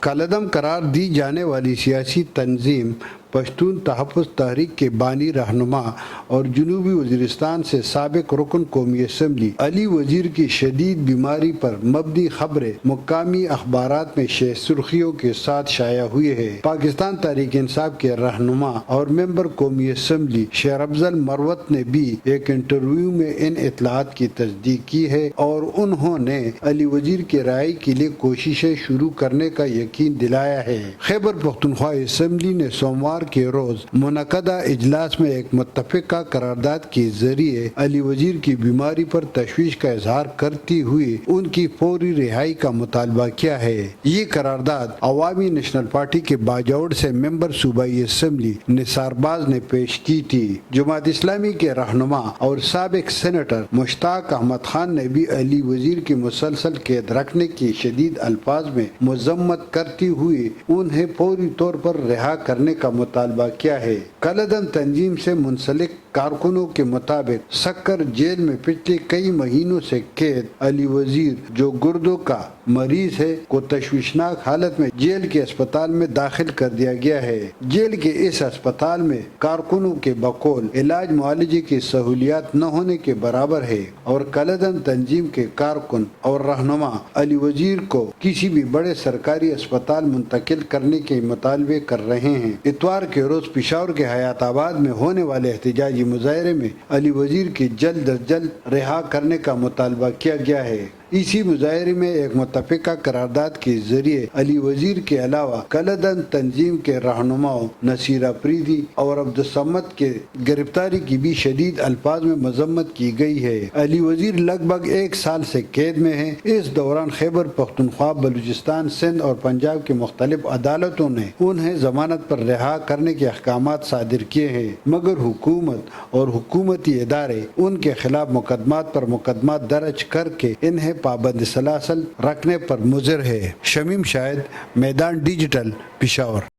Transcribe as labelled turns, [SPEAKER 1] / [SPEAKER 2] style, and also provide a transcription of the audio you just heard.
[SPEAKER 1] کالعدم قرار دی جانے والی سیاسی تنظیم پشتون تحفظ تحریک کے بانی رہنما اور جنوبی وزیرستان سے سابق رکن قومی اسمبلی علی وزیر کی شدید بیماری پر مبنی خبریں مقامی اخبارات میں سرخیوں کے ساتھ شائع ہوئی ہے۔ پاکستان تحریک انصاف کے رہنما اور ممبر قومی اسمبلی شیر افضل مروت نے بھی ایک انٹرویو میں ان اطلاعات کی تصدیق کی ہے اور انہوں نے علی وزیر کی رہائی کے لیے کوششیں شروع کرنے کا یقین دلایا ہے۔ خیبر پختونخوا اسمبلی نے سوموار کے روز منعقدہ اجلاس میں ایک متفقہ قرارداد کے ذریعے علی وزیر کی بیماری پر تشویش کا اظہار کرتے ہوئے ان کی فوری رہائی کا مطالبہ کیا ہے۔ یہ قرارداد عوامی نیشنل پارٹی کے باجوڑ سے ممبر صوبائی اسمبلی نثار باز نے پیش کی تھی۔ جماعت اسلامی کے رہنما اور سابق سینیٹر مشتاق احمد خان نے بھی علی وزیر کی مسلسل قید رکھنے کی شدید الفاظ میں مذمت کرتے ہوئے انہیں فوری طور پر رہا کرنے کا مطالبہ کیا ہے۔ کالعدم تنظیم سے منسلک کارکنوں کے مطابق سکر جیل میں پچھلے کئی مہینوں سے قید علی وزیر جو گردوں کا مریض ہے کو تشویشناک حالت میں جیل کے اسپتال میں داخل کر دیا گیا ہے۔ جیل کے اس اسپتال میں کارکنوں کے بقول علاج معالجے کی سہولیات نہ ہونے کے برابر ہے اور کالعدم تنظیم کے کارکن اور رہنما علی وزیر کو کسی بھی بڑے سرکاری اسپتال منتقل کرنے کے مطالبے کر رہے ہیں۔ اتوار کے روز پشاور کے حیات آباد میں ہونے والے احتجاجی مظاہرے میں علی وزیر کی جلد از جلد رہا کرنے کا مطالبہ کیا گیا ہے۔ اسی مظاہرے میں ایک متفقہ قرارداد کے ذریعے علی وزیر کے علاوہ کالعدم تنظیم کے رہنماؤں نصیر افریدی اور عبدالصمد کے گرفتاری کی بھی شدید الفاظ میں مذمت کی گئی ہے۔ علی وزیر لگ بھگ 1 سال سے قید میں ہیں۔ اس دوران خیبر پختونخوا، بلوچستان، سندھ اور پنجاب کی مختلف عدالتوں نے انہیں ضمانت پر رہا کرنے کے احکامات صادر کیے ہیں، مگر حکومت اور حکومتی ادارے ان کے خلاف مقدمات پر مقدمات درج کر کے انہیں پابند سلاسل رکھنے پر مصر ہے۔ شمیم شاہد، میدان ڈیجیٹل، پشاور۔